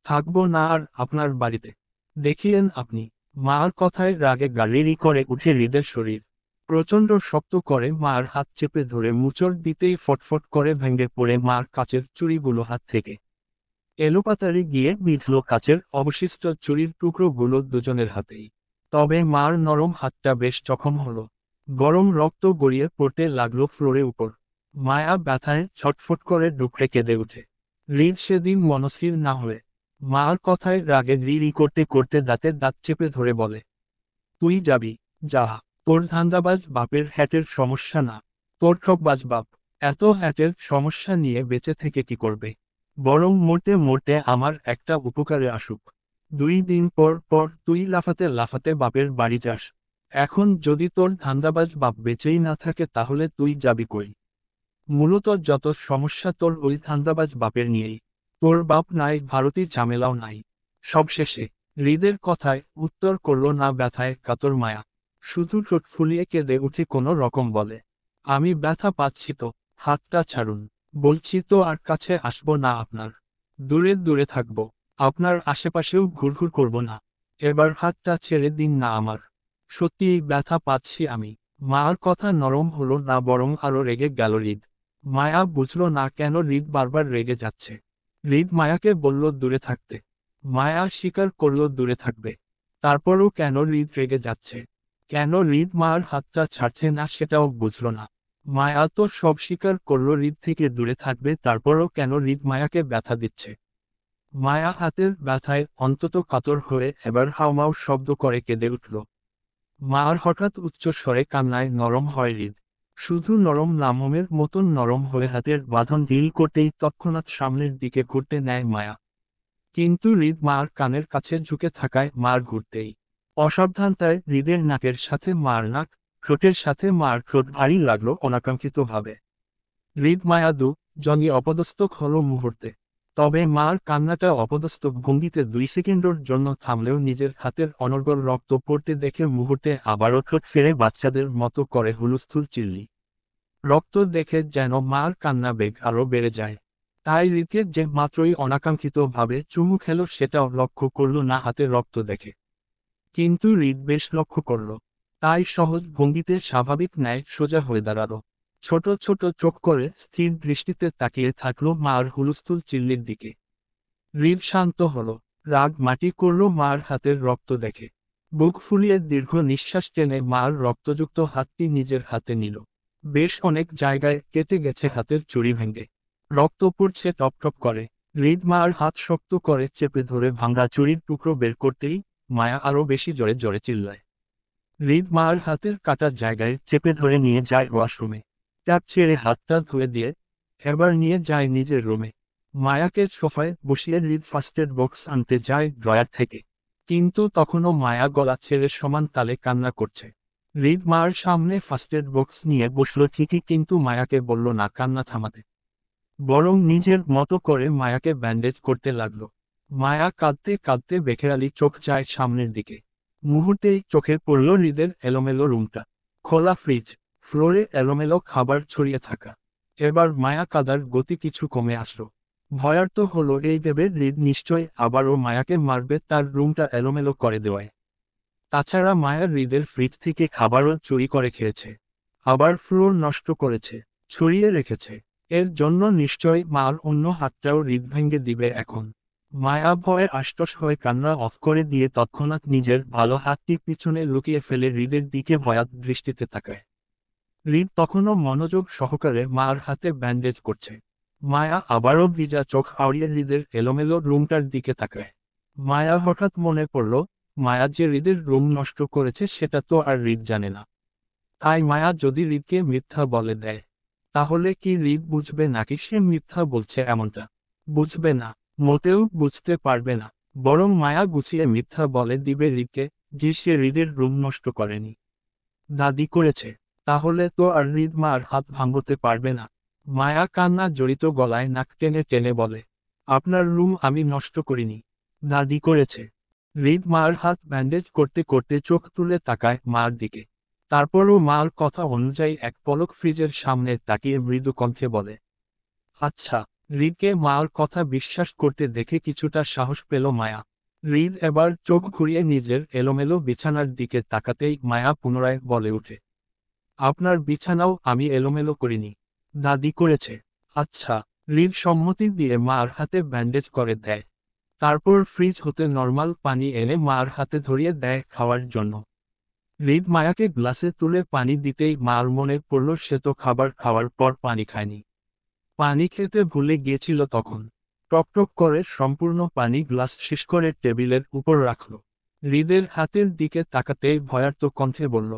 থাকবো না আর আপনার বাড়িতে। দেখিলেন আপনি, মার কথায় রাগে গাড়িরি করে উঠে হৃদের শরীর। প্রচণ্ড শক্ত করে মার হাত চেপে ধরে মুচড় দিতেই ফটফট করে ভেঙে পড়ে মার কাচের চুড়িগুলো হাত থেকে এলোপাতাড়ি গিয়ে বিঁধল কাচের অবশিষ্ট চুড়ির টুকরোগুলো দুজনের হাতেই। তবে মার নরম হাতটা বেশ জখম হলো, গরম রক্ত গড়িয়ে পড়তে লাগলো ফ্লোরের উপর। মায়া ব্যথায় ছটফট করে ডুকরে কেঁদে উঠে। হৃদ সেদিন মনস্থির না হয়ে মার কথায় রাগে রি করতে করতে দাঁতে দাঁত চেপে ধরে বলে, তুই যাবি, যা। তোর ধান্দাবাজ বাপের হ্যাটের সমস্যা না, তোর ঠকবাজ বাপ এত হ্যাটের সমস্যা নিয়ে বেঁচে থেকে কি করবে? বরং মরতে মরতে আমার একটা উপকারে আসুক। 2 দিন পর পর তুই লাফাতে লাফাতে বাপের বাড়ি যাস। এখন যদি তোর ধান্দাবাজ বাপ বেঁচেই না থাকে তাহলে তুই যাবি কই? মূলত যত সমস্যা তোর ওই ধান্দাবাজ বাপের নিয়েই। তোর বাপ নাই, ভারতী ঝামেলাও নাই। সবশেষে হৃদের কথায় উত্তর করল না ব্যথায় কাতর মায়া, শুধু ঠোঁট ফুলিয়ে কেঁদে উঠে কোনো রকম বলে, আমি ব্যথা পাচ্ছি তো, হাতটা ছাড়ুন। বলছি তো আর কাছে আসবো না আপনার, দূরে দূরে থাকবো, আপনার আশেপাশেও ঘুরঘুর করব না। এবার হাতটা ছেড়ে দিন না আমার, সত্যিই ব্যথা পাচ্ছি আমি। মার কথা নরম হলো না, বরং আরো রেগে গেল হৃদ। মায়া বুঝল না কেন হৃদ বারবার রেগে যাচ্ছে। হৃদ মায়াকে বলল দূরে থাকতে, মায়া স্বীকার করল দূরে থাকবে। তারপরও কেন হৃদ রেগে যাচ্ছে, কেন হৃদ মার হাতটা ছাড়ছে না সেটাও বুঝল না। মায়া তো সব স্বীকার করল হৃদ থেকে দূরে থাকবে, তারপরও কেন হৃদ মায়াকে ব্যথা দিচ্ছে। মায়া হাতের ব্যথায় অন্তত কাতর হয়ে এবার হাউমাউ শব্দ করে কেঁদে উঠল। মার হঠাৎ উচ্চ স্বরে কান্নায় নরম হয় হৃদ। শুধু নরম না, মোমের মতন নরম হয়ে হাতের বাঁধন ঢিল করতেই তৎক্ষণাৎ সামনের দিকে ঘুরতে নেয় মায়া। কিন্তু হৃদ মার কানের কাছে ঝুঁকে থাকায় মার ঘুরতেই অসাবধানতায় হৃদের নাকের সাথে মার নাক, ঠোঁটের সাথে মার ঠোঁট ভারী লাগলো অনাকাঙ্ক্ষিতভাবে। হৃদ মায়া জনই অপদস্থ হলো মুহূর্তে। তবে মার কান্নাটা অপদস্থ ভঙ্গিতে 2 সেকেন্ডের জন্য থামলেও নিজের হাতের অনর্গল রক্ত পড়তে দেখে মুহূর্তে আবারও ঠোঁট ফেরে বাচ্চাদের মতো করে হুলস্থুল চিল্লি। রক্ত দেখে যেন মার কান্না বেগ আরও বেড়ে যায়। তাই হৃদকে যে মাত্রই অনাকাঙ্ক্ষিতভাবে চুমু খেল সেটাও লক্ষ্য করল না হাতের রক্ত দেখে। কিন্তু হৃদ বেশ লক্ষ্য করল, তাই সহজ ভঙ্গিতে স্বাভাবিক ন্যায় সোজা হয়ে দাঁড়ালো। ছোট ছোট চোখ করে স্থির দৃষ্টিতে তাকিয়ে থাকলো মার হুলস্থুল চিল্লির দিকে। হৃদ শান্ত হলো, রাগ মাটি করল মার হাতের রক্ত দেখে। বুক ফুলিয়ে দীর্ঘ নিঃশ্বাস টেনে মার রক্তযুক্ত হাতটি নিজের হাতে নিল। বেশ অনেক জায়গায় কেটে গেছে হাতের চুড়ি ভেঙে, রক্ত পড়ছে টপ টপ করে। হৃদ মার হাত শক্ত করে চেপে ধরে ভাঙা চুড়ির টুকরো বের করতেই মায়া আরো বেশি জোরে জোরে চিল্লায়। হৃদ মার হাতের কাটা জায়গায় চেপে ধরে নিয়ে যায় ওয়াশরুমে। ট্যাপ ছেড়ে হাতটা ধুয়ে দিয়ে এবার নিয়ে যায় নিজের রুমে। মায়াকে সোফায় বসিয়ে হৃদ ফার্স্ট এড বক্স আনতে যায় ড্রয়ার থেকে। কিন্তু তখনও মায়া গলা ছেড়ে সমান তালে কান্না করছে। হৃদ মার সামনে ফার্স্ট এড বক্স নিয়ে বসল ঠিকই, কিন্তু মায়াকে বলল না কান্না থামাতে, বরং নিজের মতো করে মায়াকে ব্যান্ডেজ করতে লাগলো। মায়া কাঁদতে কাঁদতে বেখেরালি চোখ যায় সামনের দিকে। মুহূর্তেই চোখে পড়ল হৃদের এলোমেলো রুমটা, খোলা ফ্রিজ, ফ্লোরে এলোমেলো খাবার ছড়িয়ে থাকা। এবার মায়া কাদার গতি কিছু কমে আসলো। ভয়ার্ত হলো এই ভেবে হৃদ নিশ্চয় আবারও মায়াকে মারবে তার রুমটা এলোমেলো করে দেওয়ায়। তাছাড়া মায়া হৃদের ফ্রিজ থেকে খাবারও চুরি করে খেয়েছে, আবার ফ্লোর নষ্ট করেছে, ছড়িয়ে রেখেছে। এর জন্য নিশ্চয় মার অন্য হাতটাও হৃদ ভেঙে দিবে এখন। মায়া ভয়ে আশ্বাস হয়ে কান্না অফ করে দিয়ে তৎক্ষণাৎ নিজের ভালো হাতটি পিছনে লুকিয়ে ফেলে হৃদের দিকে ভয়াত দৃষ্টিতে তাকায়। হৃদ তখনও মনোযোগ সহকারে মার হাতে ব্যান্ডেজ করছে। মায়া আবারও ভিজা চোখ আউড়িয়ে হৃদের এলোমেলো রুমটার দিকে তাকায়। মায়া হঠাৎ মনে পড়ল, মায়া যে হৃদের রুম নষ্ট করেছে সেটা তো আর হৃদ জানে না। তাই মায়া যদি হৃদকে মিথ্যা বলে দেয়, তাহলে কি হৃদ বুঝবে নাকি সে মিথ্যা বলছে? এমনটা বুঝবে না, মোটেও বুঝতে পারবে না। বরং মায়া গুছিয়ে মিথ্যা বলে দিবে হৃদকে যে সে হৃদের রুম নষ্ট করেনি। দাদি করেছে। তাহলে তো আর হৃদ মার হাত ভাঙতে পারবে না। মায়া কান্না জড়িত গলায় নাক টেনে টেনে বলে, আপনার রুম আমি নষ্ট করিনি। দাদি করেছে। হৃদ মার হাত ব্যান্ডেজ করতে করতে চোখ তুলে তাকায় মার দিকে। তারপরও মার কথা অনুযায়ী এক পলক ফ্রিজের সামনে তাকিয়ে মৃদু কণ্ঠে বলে, আচ্ছা। হৃদকে মার কথা বিশ্বাস করতে দেখে কিছুটা সাহস পেল মায়া। হৃদ এবার চোখ ঘুরিয়ে নিজের এলোমেলো বিছানার দিকে তাকাতেই মায়া পুনরায় বলে ওঠে, আপনার বিছানাও আমি এলোমেলো করিনি। দাদি করেছে। আচ্ছা। হৃদ সম্মতি দিয়ে মার হাতে ব্যান্ডেজ করে দেয়। তারপর ফ্রিজ হতে নর্মাল পানি এনে মার হাতে ধরিয়ে দেয় খাওয়ার জন্য। হৃদ মায়াকে গ্লাসে তুলে পানি দিতেই মার মনে পড়ল সে তো খাবার খাওয়ার পর পানি খায়নি। পানি খেতে ভুলে গিয়েছিল তখন। টকটক করে সম্পূর্ণ পানি গ্লাস শেষ করে টেবিলের উপর রাখল। হৃদের হাতের দিকে তাকাতেই ভয়ার্ত কণ্ঠে বলল,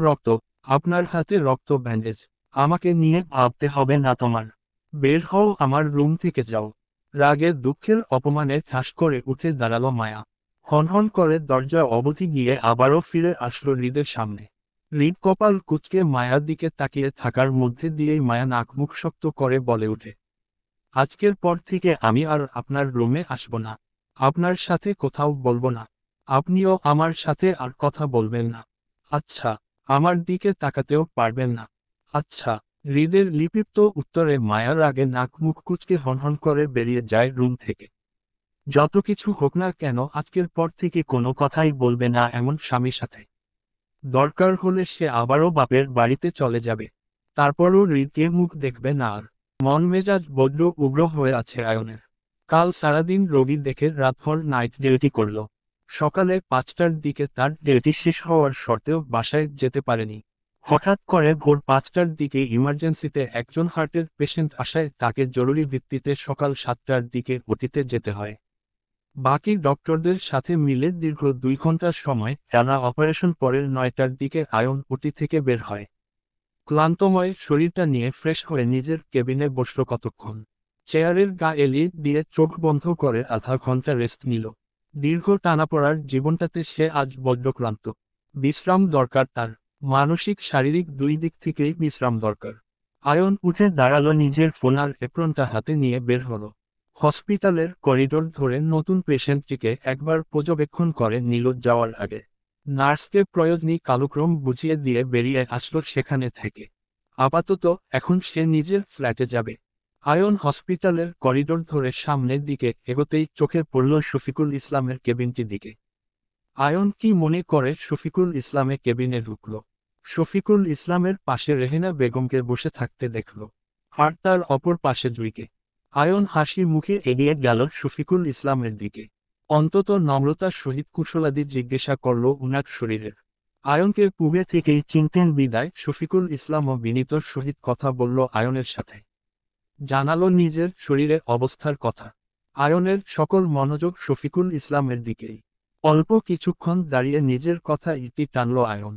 রক্ত। আপনার হাতে রক্ত ব্যান্ডেজ। আমাকে নিয়ে ভাবতে হবে না তোমার। বের হও আমার রুম থেকে যাও। রাগে দুঃখের অপমানে ঠাস করে উঠে দাঁড়ালো মায়া। হনহন করে দরজা অবধি গিয়ে আবারও ফিরে আসলো হৃদের সামনে। হৃদ কপাল কুঁচকে মায়ার দিকে তাকিয়ে থাকার মধ্যে দিয়েই মায়া নাক মুখ শক্ত করে বলে ওঠে, আজকের পর থেকে আমি আর আপনার রুমে আসব না। আপনার সাথে কোথাও বলবো না। আপনিও আমার সাথে আর কথা বলবেন না। আচ্ছা। আমার দিকে তাকাতেও পারবেন না। আচ্ছা। হৃদের লিপিপ্ত উত্তরে মায়ার আগে নাক মুখ কুঁচকে হনহন করে বেরিয়ে যায় রুম থেকে। যত কিছু হোক না কেন আজকের পর থেকে কোনো কথাই বলবে না এমন স্বামীর সাথে। দরকার হলে সে আবারও বাপের বাড়িতে চলে যাবে। তারপরও হৃদকে মুখ দেখবে না আর। মন মেজাজ বড্ড উগ্র হয়ে আছে আয়নের। কাল সারাদিন রোগী দেখে রাতভর নাইট ডিউটি করল। সকালে 5টার দিকে তার ডিউটি শেষ হওয়ার শর্তেও বাসায় যেতে পারেনি। হঠাৎ করে ভোর 5টার দিকে ইমার্জেন্সিতে একজন হার্টের পেশেন্ট আসায় তাকে জরুরি ভিত্তিতে সকাল 7টার দিকে ওটিতে যেতে হয়। বাকি ডক্টরদের সাথে মিলে দীর্ঘ 2 ঘন্টার সময় টানা অপারেশন পরের 9টার দিকে আয়ন ওটি থেকে বের হয়। ক্লান্তময় শরীরটা নিয়ে ফ্রেশ হয়ে নিজের কেবিনে বসল কতক্ষণ। চেয়ারের গা এলিয়ে দিয়ে চোখ বন্ধ করে আধা ঘন্টা রেস্ট নিল। দীর্ঘ টানাপড়ার জীবনটাতে সে আজ বড্ড ক্লান্ত। বিশ্রাম দরকার তার। মানসিক শারীরিক দুই দিক থেকেই বিশ্রাম দরকার। আয়ন উঠে দাঁড়ালো, নিজের ফোন আর এপ্রনটা হাতে নিয়ে বের হলো। হসপিটালের করিডোর ধরে নতুন পেশেন্টটিকে একবার পর্যবেক্ষণ করে নিল যাওয়ার আগে। নার্সকে প্রয়োজনীয় কালক্রম বুঝিয়ে দিয়ে বেরিয়ে আসলো সেখানে থেকে। আপাতত এখন সে নিজের ফ্ল্যাটে যাবে। আয়ন হসপিটালের করিডোর ধরে সামনের দিকে এগোতেই চোখে পড়ল শফিকুল ইসলামের কেবিনটি দিকে। আয়ন কি মনে করে শফিকুল ইসলামের কেবিনে ঢুকল। শফিকুল ইসলামের পাশে রেহেনা বেগমকে বসে থাকতে দেখল, আর তার অপর পাশে জুইকে। আয়ন হাসি মুখে এগিয়ে গেল শফিকুল ইসলামের দিকে। অন্তত নম্রতার সহিত কুশলাদি জিজ্ঞাসা করল উনার শরীরের। আয়নকে পূর্বে থেকেই চিনতেন বিদায় শফিকুল ইসলামও বিনীতর সহিত কথা বলল আয়নের সাথে। জানালো নিজের শরীরে অবস্থার কথা। আয়নের সকল মনোযোগ শফিকুল ইসলামের দিকেই। অল্প কিছুক্ষণ দাঁড়িয়ে নিজের কথা ইতি টানল আয়ন।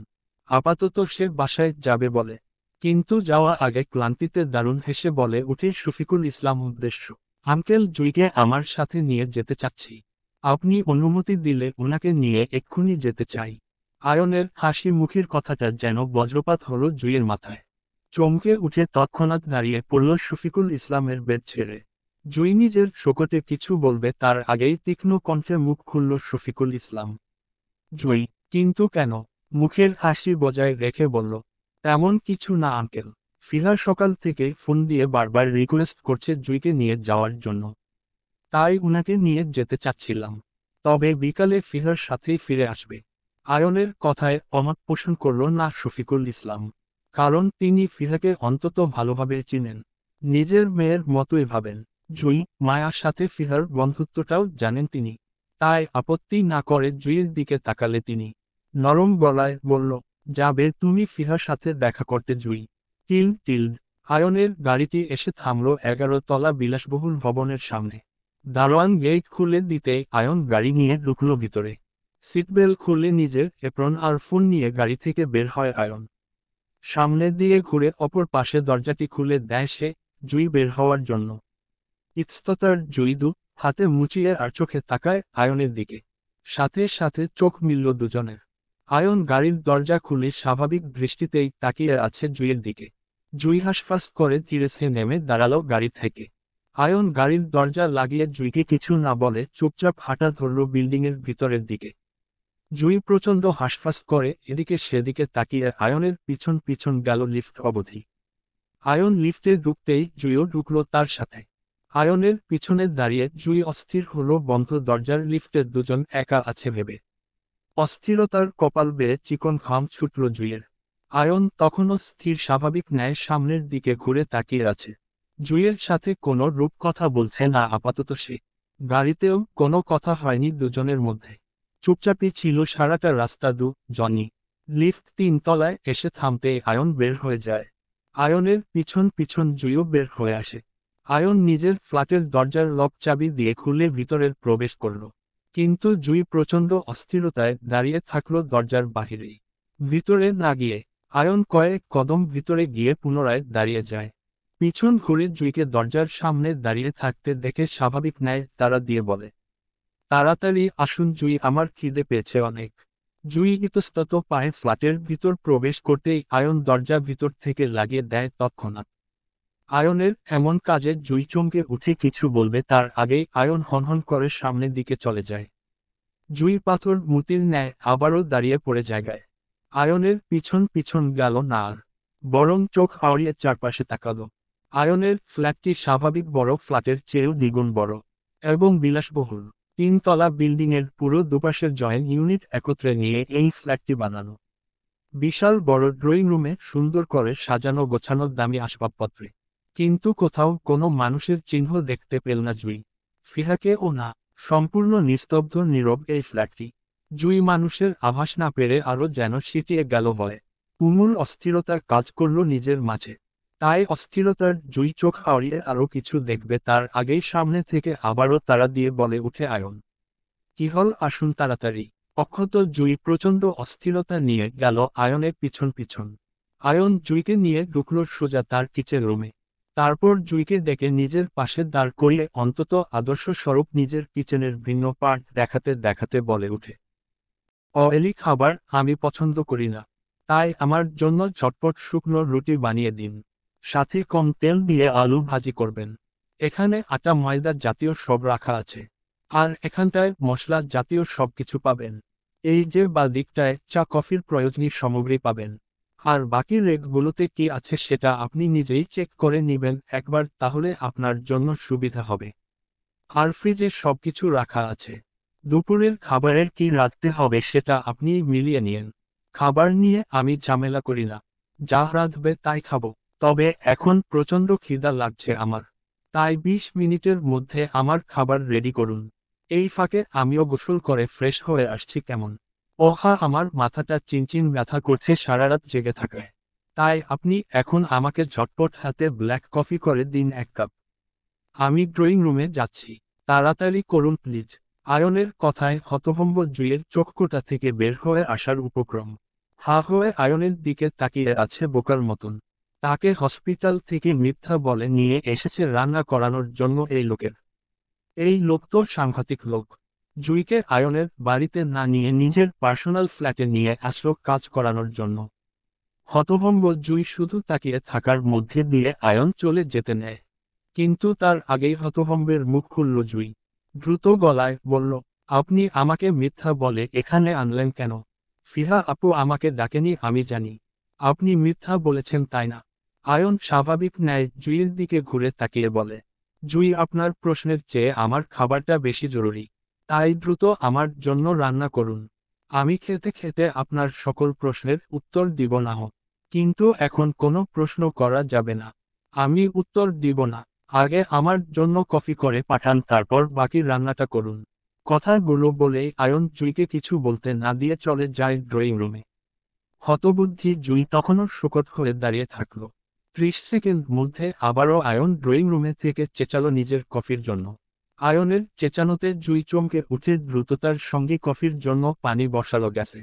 আপাতত সে বাসায় যাবে বলে, কিন্তু যাওয়া আগে ক্লান্তিতে দারুণ হেসে বলে উঠে শফিকুল ইসলাম, উদ্দেশ্য, আঙ্কেল জুইকে আমার সাথে নিয়ে যেতে চাচ্ছি। আপনি অনুমতি দিলে ওনাকে নিয়ে এক্ষুনি যেতে চাই। আয়নের হাসি মুখের কথাটা যেন বজ্রপাত হলো জুইয়ের মাথায়। চমকে উঠে তৎক্ষণাৎ দাঁড়িয়ে পড়ল শফিকুল ইসলামের বেড ছেড়ে। জুই নিজের শোকটে কিছু বলবে তার আগেই তীক্ষ্ণ কণ্ঠে মুখ খুলল শফিকুল ইসলাম। জুই, কিন্তু কেন? মুখের হাসি বজায় রেখে বলল, তেমন কিছু না আঙ্কেল। ফিহার সকাল থেকে ফোন দিয়ে বারবার রিকোয়েস্ট করছে জুইকে নিয়ে যাওয়ার জন্য, তাই উনাকে নিয়ে যেতে চাচ্ছিলাম। তবে বিকালে ফিহার সাথেই ফিরে আসবে। আয়নের কথায় অমত পোষণ করল না শফিকুল ইসলাম, কারণ তিনি ফিহাকে অন্তত ভালোভাবে চিনেন, নিজের মেয়ের মতোই ভাবেন। জুই, মায়ার সাথে ফিহার বন্ধুত্বটাও জানেন তিনি। তাই আপত্তি না করে জুইয়ের দিকে তাকালে তিনি নরম গলায় বলল, যাবে তুমি ফিহার সাথে দেখা করতে জুই? Till till. আয়নের গাড়িটি এসে থামল 11 তলা বিলাসবহুল ভবনের সামনে। দারোয়ান গেট খুলে দিতে আয়ন গাড়ি নিয়ে ঢুকল ভিতরে। সিটবেল্ট খুলে নিজের এপ্রন আর ফোন নিয়ে গাড়ি থেকে বের হয় আয়ন। সামনে দিয়ে ঘুরে অপর পাশে দরজাটি খুলে দেয় সে, জুই বের হওয়ার জন্য। ইতস্ততার জুই হাতে মুচিয়ে আর চোখে তাকায় আয়নের দিকে। সাথে সাথে চোখ মিলল দুজনের। আয়ন গাড়ির দরজা খুলে স্বাভাবিক দৃষ্টিতেই তাকিয়ে আছে জুইয়ের দিকে। জুই হাসফাস করে ধীরে নেমে দাঁড়ালো গাড়ি থেকে। আয়ন গাড়ির দরজা লাগিয়ে জুইকে কিছু না বলে চুপচাপ হাঁটা ধরল বিল্ডিংয়ের ভিতরের দিকে। জুই প্রচণ্ড হাসফাস করে এদিকে সেদিকে তাকিয়ে আয়নের পিছন পিছন গেল লিফট অবধি। আয়ন লিফটে ঢুকতেই জুইও ঢুকল তার সাথে। আয়নের পিছনে দাঁড়িয়ে জুই অস্থির হলো বন্ধ দরজার লিফটে দুজন একা আছে ভেবে। অস্থিরতার কপাল বেয়ে চিকন ঘাম ছুটল জুইয়ের। আয়ন তখনও স্থির স্বাভাবিক ন্যায় সামনের দিকে ঘুরে তাকিয়ে আছে। জুইয়ের সাথে কোনো রূপকথা বলছে না আপাতত সে। গাড়িতেও কোনো কথা হয়নি দুজনের মধ্যে। চুপচাপই ছিল সারাটা রাস্তা জনি। লিফট 3 তলায় এসে থামতে আয়ন বের হয়ে যায়। আয়নের পিছন পিছন জুইও বের হয়ে আসে। আয়ন নিজের ফ্ল্যাটের দরজার লক চাবি দিয়ে খুলে ভিতরের প্রবেশ করল। কিন্তু জুই প্রচণ্ড অস্থিরতায় দাঁড়িয়ে থাকল দরজার বাহিরেই। ভিতরে না গিয়ে আয়ন কয়েক কদম ভিতরে গিয়ে পুনরায় দাঁড়িয়ে যায়। পিছন ঘুরে জুইকে দরজার সামনে দাঁড়িয়ে থাকতে দেখে স্বাভাবিক ন্যায় তাড়া দিয়ে বলে, তাড়াতাড়ি আসুন জুই, আমার খিদে পেয়েছে অনেক। জুই ইতস্তত পায়ে ফ্ল্যাটের ভিতর প্রবেশ করতেই আয়ন দরজা ভিতর থেকে লাগিয়ে দেয় তৎক্ষণাৎ। আয়নের এমন কাজে জুই চমকে উঠে কিছু বলবে তার আগেই আয়ন হনহন করে সামনের দিকে চলে যায়। জুই পাথর মূর্তির ন্যায় আবারও দাঁড়িয়ে পড়ে জায়গায়। আয়নের পিছন পিছন গেল না আর, বরং চোখ আওড়িয়ে চারপাশে তাকালো। আয়নের ফ্ল্যাটটি স্বাভাবিক বড় ফ্ল্যাটের চেয়েও দ্বিগুণ বড় এবং বিলাসবহুল। 3 তলা বিল্ডিংয়ের পুরো দুপাশের জয়েন্ট ইউনিট একত্রে নিয়ে এই ফ্ল্যাটটি বানানো। বিশাল বড় ড্রয়িং রুমে সুন্দর করে সাজানো গোছানো দামি আসবাবপত্রে। কিন্তু কোথাও কোনো মানুষের চিহ্ন দেখতে পেল না জুই। ফিহাকেও না। সম্পূর্ণ নিস্তব্ধ নীরব এই ফ্ল্যাটটি। জুই মানুষের আভাস না পেরে আরও যেন সিটিয়ে গেল ভয়ে। তুমুল অস্থিরতা কাজ করল নিজের মাঝে। তাই অস্থিরতার জুই চোখ আওড়িয়ে আরও কিছু দেখবে তার আগেই সামনে থেকে আবারও তাড়া দিয়ে বলে উঠে আয়ন, কি হল, আসুন তাড়াতাড়ি। অক্ষত জুই প্রচণ্ড অস্থিরতা নিয়ে গেল আয়নের পিছন পিছন। আয়ন জুইকে নিয়ে ঢুকল সোজা তার কিচেন রুমে। তারপর জুইকে ডেকে নিজের পাশে দাঁড় করিয়ে অন্তত আদর্শ স্বরূপ নিজের কিচেনের ভিন্ন পার্ট দেখাতে দেখাতে বলে উঠে, অয়েলি খাবার আমি পছন্দ করি না, তাই আমার জন্য ঝটপট শুকনো রুটি বানিয়ে দিন। সাথে কম তেল দিয়ে আলু ভাজি করবেন। এখানে আটা ময়দা জাতীয় সব রাখা আছে। আর এখানটায় মশলা জাতীয় সব কিছু পাবেন। এই যে বা দিকটায় চা কফির প্রয়োজনীয় সামগ্রী পাবেন। আর বাকি রেকগুলোতে কি আছে সেটা আপনি নিজেই চেক করে নেবেন একবার, তাহলে আপনার জন্য সুবিধা হবে। আর ফ্রিজে সবকিছু রাখা আছে। দুপুরের খাবারের কি রাখতে হবে সেটা আপনি মিলিয়ে নিন। খাবার নিয়ে আমি ঝামেলা করি না, যা রাঁধবে তাই খাবো। তবে এখন প্রচণ্ড খিদা লাগছে আমার, তাই 20 মিনিটের মধ্যে আমার খাবার রেডি করুন। এই ফাঁকে আমিও গোসল করে ফ্রেশ হয়ে আসছি কেমন। ওহা, আমার মাথাটা চিনচিন ব্যথা করছে সারারাত জেগে থাকায়। তাই আপনি এখন আমাকে ঝটপট হাতে ব্ল্যাক কফি করে দিন 1 কাপ। আমি ড্রয়িং রুমে যাচ্ছি, তাড়াতাড়ি করুন প্লিজ। আয়নের কথায় হতভম্ব জুইয়ের চোখকোটা থেকে বের হয়ে আসার উপক্রম। হা হয়ে আয়নের দিকে তাকিয়ে আছে বোকার মতন। তাকে হসপিটাল থেকে মিথ্যা বলে নিয়ে এসেছে রান্না করানোর জন্য এই লোক তো সাংঘাতিক লোক। জুইকে আয়নের বাড়িতে না নিয়ে নিজের পার্সোনাল ফ্ল্যাটে নিয়ে আসলো কাজ করানোর জন্য। হতভম্ব জুই শুধু তাকিয়ে থাকার মধ্যে দিয়ে আয়ন চলে যেতে নেয়। কিন্তু তার আগেই হতভম্বের মুখ খুলল জুই। দ্রুত গলায় বলল, আপনি আমাকে মিথ্যা বলে এখানে আনলেন কেন? ফিহা আপু আমাকে ডাকেনি আমি জানি। আপনি মিথ্যা বলেছেন তাই না? আয়ন স্বাভাবিক ন্যায় জুইয়ের দিকে ঘুরে তাকিয়ে বলে, জুই আপনার প্রশ্নের চেয়ে আমার খাবারটা বেশি জরুরি। তাই দ্রুত আমার জন্য রান্না করুন। আমি খেতে খেতে আপনার সকল প্রশ্নের উত্তর দিব না। কিন্তু এখন কোনো প্রশ্ন করা যাবে না। আমি উত্তর দিব না। আগে আমার জন্য কফি করে পাঠান, তারপর বাকি রান্নাটা করুন। কথাগুলো বলেই আয়ন জুইকে কিছু বলতে না দিয়ে চলে যায় ড্রয়িং রুমে। হতবুদ্ধি জুই তখনও শোকট হয়ে দাঁড়িয়ে থাকল। 30 সেকেন্ড মধ্যে আবারও আয়ন ড্রয়িং রুমে থেকে চেঁচালো নিজের কফির জন্য। আয়নের চেঁচানোতে জুই চমকে উঠে দ্রুততার সঙ্গে কফির জন্য পানি বসালো গ্যাসে।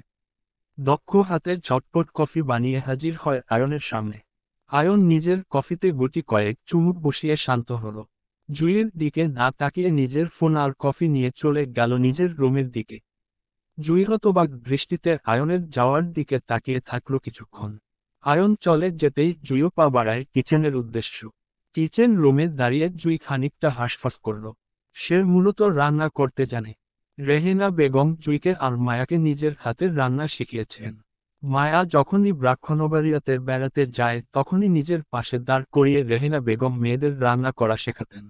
দক্ষ হাতে ঝটপট কফি বানিয়ে হাজির হয় আয়নের সামনে। আয়ন নিজের কফিতে গুটি কয়েক চুমুক বসিয়ে শান্ত হলো। জুইয়ের দিকে না তাকিয়ে নিজের ফোন আর কফি নিয়ে চলে গেল নিজের রুমের দিকে। জুই হতবাক দৃষ্টিতে আয়নের যাওয়ার দিকে তাকিয়ে থাকলো কিছুক্ষণ। আয়ন চলে যেতেই জুইও পা বাড়ায় কিচেনের উদ্দেশ্য। কিচেন রুমে দাঁড়িয়ে জুই খানিকটা হাঁসফাঁস করল। সে মূলত রান্না করতে জানে। রেহেনা বেগম জুইকে আর মায়াকে নিজের হাতের রান্না শিখিয়েছেন। মায়া যখনই ব্রাহ্মণবাড়িয়াতে বেড়াতে যায় তখনই নিজের পাশে দাঁড় করিয়ে রেহেনা বেগম মেয়েদের রান্না করা শেখাতেন।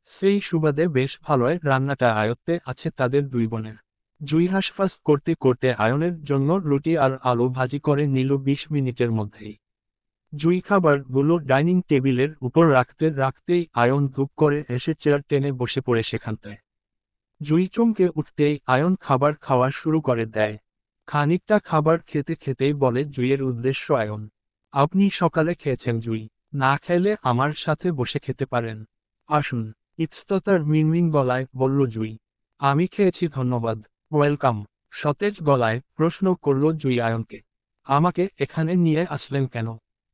সেই সুবাদে বেশ ভালোই রান্নাটা আয়ত্তে আছে তাদের দুই বোনের। জুই হাঁসফাঁস করতে করতে আয়নের জন্য রুটি আর আলু ভাজি করে নিল ২০ মিনিটের মধ্যেই। জুই খাবারগুলো ডাইনিং টেবিলের উপর রাখতে রাখতেই আয়ন ধূপ করে এসে চেয়ার টেনে বসে পড়ে সেখানটায়। জুই চমকে উঠতেই আয়ন খাবার খাওয়া শুরু করে দেয়। খানিকটা খাবার খেতে খেতেই বলে জুইয়ের উদ্দেশ্য আয়ন, আপনি সকালে খেয়েছেন জুই, না খেলে আমার সাথে বসে খেতে পারেন। আসুন। ইতস্ততার মিনমিন গলায় বলল জুই। আমি খেয়েছি ধন্যবাদ। ওয়েলকাম। সতেজ গলায় প্রশ্ন করল জুই আয়নকে। আমাকে এখানে নিয়ে আসলেন কেন?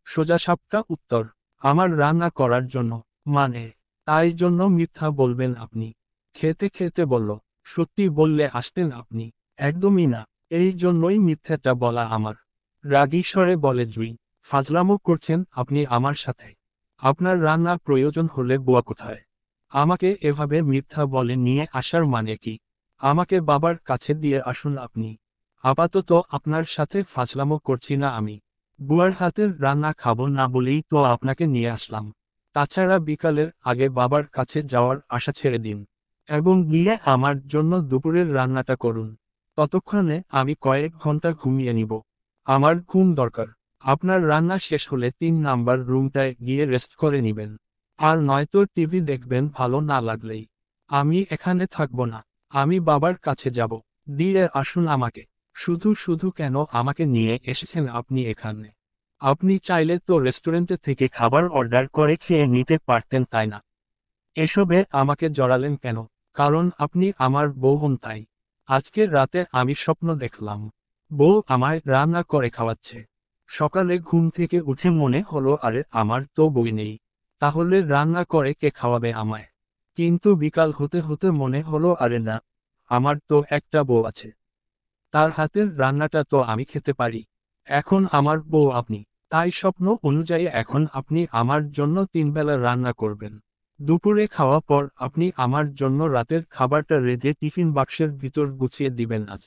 সোজাসাপটা উত্তর, আমার রান্না করার জন্য। মানে? তাই জন্য মিথ্যা বলবেন আপনি? খেতে খেতে বলল, সত্যি বললে আসতেন আপনি? একদমই না, এই জন্যই মিথ্যাটা বলা আমার। রাগী স্বরে বলে জুই, ফাজলামো করছেন আপনি আমার সাথে? আপনার রান্না প্রয়োজন হলে বুয়া কোথায়? আমাকে এভাবে মিথ্যা বলে নিয়ে আসার মানে কি? আমাকে বাবার কাছে দিয়ে আসুন আপনি। আপাতত আপনার সাথে ফাজলামো করছি না আমি। বুয়ার হাতের রান্না খাবো না বলেই তো আপনাকে নিয়ে আসলাম। তাছাড়া বিকালের আগে বাবার কাছে যাওয়ার আশা ছেড়ে দিন এবং গিয়ে আমার জন্য দুপুরের রান্নাটা করুন। ততক্ষণে আমি কয়েক ঘন্টা ঘুমিয়ে নিব। আমার ঘুম দরকার। আপনার রান্না শেষ হলে ৩ নাম্বার রুমটায় গিয়ে রেস্ট করে নিবেন। আর নয়তো টিভি দেখবেন ভালো না লাগলেই। আমি এখানে থাকব না। আমি বাবার কাছে যাব। দিয়ে আসুন আমাকে। শুধু শুধু কেন আমাকে নিয়ে এসেছেন আপনি এখানে? আপনি চাইলে তো রেস্টুরেন্টে থেকে খাবার অর্ডার করে খেয়ে নিতে পারতেন তাই না? এসবে আমাকে জড়ালেন কেন? কারণ আপনি আমার বউ হন তাই। আজকে রাতে আমি স্বপ্ন দেখলাম বউ আমায় রান্না করে খাওয়াচ্ছে। সকালে ঘুম থেকে উঠে মনে হলো আরে আমার তো বই নেই, তাহলে রান্না করে কে খাওয়াবে আমায়? কিন্তু বিকাল হতে হতে মনে হলো আরে না, আমার তো একটা বউ আছে, তার হাতের রান্নাটা তো আমি খেতে পারি। এখন আমার বউ আপনি। তাই স্বপ্ন অনুযায়ী এখন আপনি আমার জন্য ৩ বেলা রান্না করবেন। দুপুরে খাওয়া পর আপনি আমার জন্য রাতের খাবারটা রেঁধে টিফিন বাক্সের ভিতর গুছিয়ে দিবেন আজ।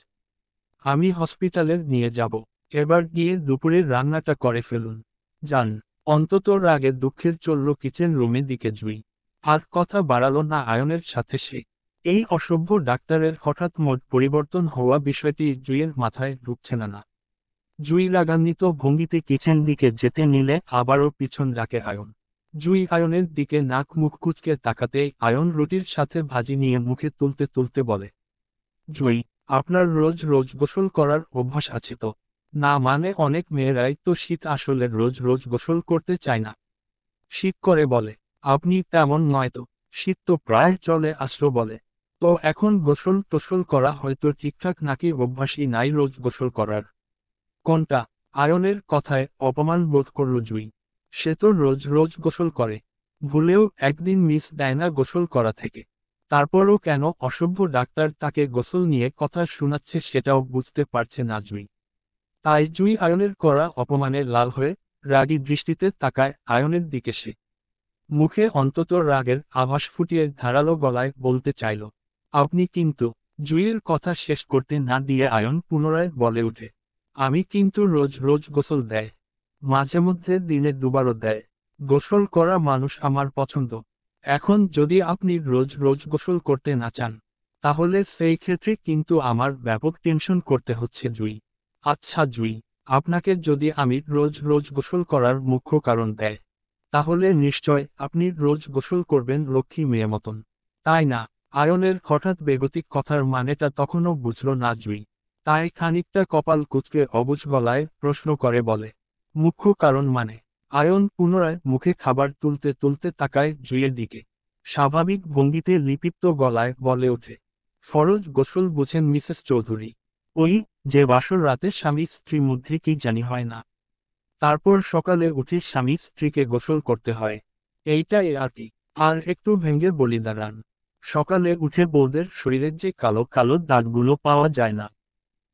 আমি হসপিটালের নিয়ে যাব। এবার গিয়ে দুপুরের রান্নাটা করে ফেলুন। যান। অন্তত রাগে দুঃখের চলল কিচেন রুমে দিকে জুই। আর কথা বাড়ালো না আয়নের সাথে সে। এই অসভ্য ডাক্তারের হঠাৎ মোড পরিবর্তন হওয়া বিষয়টি জুইয়ের মাথায় ঢুকছে না। জুই রাগান্বিত ভঙ্গিতে কিচেন দিকে যেতে নিলে আবারও পিছন ডাকে আয়ন। জুই আয়নের দিকে নাক মুখ কুঁচকে তাকাতেই আয়ন রুটির সাথে ভাজি নিয়ে মুখে তুলতে তুলতে বলে, জুই, আপনার রোজ রোজ গোসল করার অভ্যাস আছে তো? না মানে অনেক মেয়েরাই তো শীত আসলে রোজ রোজ গোসল করতে চায় না। শীত করে বলে, আপনি তেমন নয় তো। শীত তো প্রায় চলে আসলো বলে। তো এখন গোসল টোসল করা হয়তো ঠিকঠাক নাকি অভ্যাসই নাই রোজ গোসল করার? কোনটা? আয়নের কথায় অপমান বোধ করল জুই। সে তো রোজ রোজ গোসল করে। ভুলেও একদিন মিস দেয় না গোসল করা থেকে। তারপরও কেন অসভ্য ডাক্তার তাকে গোসল নিয়ে কথা শোনাচ্ছে সেটাও বুঝতে পারছে না জুই। তাই জুই আয়নের করা অপমানে লাল হয়ে রাগী দৃষ্টিতে তাকায় আয়নের দিকে সে। মুখে অন্তত রাগের আভাস ফুটিয়ে ধারালো গলায় বলতে চাইল, আপনি কিন্তু। জুইয়ের কথা শেষ করতে না দিয়ে আয়ন পুনরায় বলে ওঠে, আমি কিন্তু রোজ রোজ গোসল দেয়। মাঝে মধ্যে দিনে দুবারও দেয়। গোসল করা মানুষ আমার পছন্দ। এখন যদি আপনি রোজ রোজ গোসল করতে না চান, তাহলে সেই ক্ষেত্রে কিন্তু আমার ব্যাপক টেনশন করতে হচ্ছে জুই। আচ্ছা জুই, আপনাকে যদি আমি রোজ রোজ গোসল করার মুখ্য কারণ দেয়, তাহলে নিশ্চয় আপনি রোজ গোসল করবেন লক্ষ্মী মেয়ে মতন, তাই না? আয়নের হঠাৎ বেগতিক কথার মানেটা তখনও বুঝল না জুই। তাই খানিকটা কপাল কুঁচকে অবুঝ গলায় প্রশ্ন করে বলে, মুখ্য কারণ মানে? আয়ন পুনরায় মুখে খাবার তুলতে তুলতে তাকায় জুইয়ের দিকে। স্বাভাবিক ভঙ্গিতে লিপিপ্ত গলায় বলে ওঠে, ফরজ গোসল বুঝেন মিসেস চৌধুরী? ওই যে বাসর রাতে স্বামী স্ত্রী মধ্যে কি জানি হয় না, তারপর সকালে উঠে স্বামী স্ত্রীকে গোসল করতে হয়, এইটাই আর কি। আর একটু ভেঙে বলি দাঁড়ান, সকালে উঠে বউদের শরীরের যে কালো কালো দাগগুলো পাওয়া যায় না,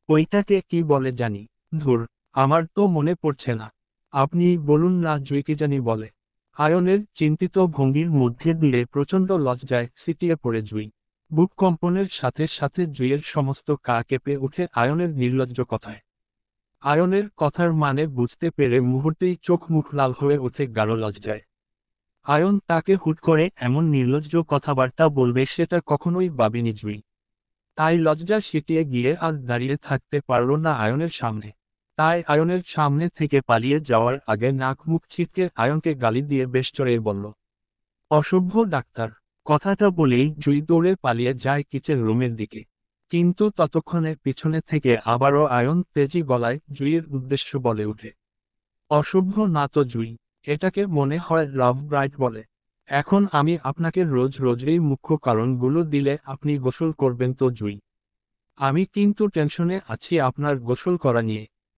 ওইটাকে কি বলে জানি, ধুর, আমার তো মনে পড়ছে না। আপনি বলুন না জুই কি জানি বলে। আয়নের চিন্তিত ভঙ্গির মধ্যে দিয়ে প্রচণ্ড লজ্জায় সিটিয়ে পড়ে জুই। বুক কম্পনের সাথে সাথে জুইয়ের সমস্ত গা কেঁপে উঠে আয়নের নির্লজ্জ কথায়। আয়নের কথার মানে বুঝতে পেরে মুহূর্তেই চোখ মুখ লাল হয়ে ওঠে গাঢ় লজ্জায়। আয়ন তাকে হুট করে এমন নির্লজ্জ কথাবার্তা বলবে সেটা কখনোই ভাবেনি জুই। তাই লজ্জা সিটিয়ে গিয়ে আর দাঁড়িয়ে থাকতে পারল না আয়নের সামনে। তাই আয়নের সামনে থেকে পালিয়ে যাওয়ার আগে নাক মুখ ছিটকে আয়নকে গালি দিয়ে বেশ চড়িয়ে বলল, অসভ্য ডাক্তার। কথাটা বলেই জুই দৌড়ে পালিয়ে যায় কিচেন রুমের দিকে। কিন্তু ততক্ষণে পিছনে থেকে আবারও আয়ন তেজি গলায় জুইয়ের উদ্দেশ্য বলে ওঠে, অসভ্য না তো জুই, এটাকে মনে হয় লাভ ব্রাইট বলে। এখন আমি আপনাকে রোজ রোজ এই মুখ্য কারণগুলো দিলে আপনি গোসল করবেন তো জুই? আমি কিন্তু টেনশনে আছি আপনার গোসল করা নিয়ে।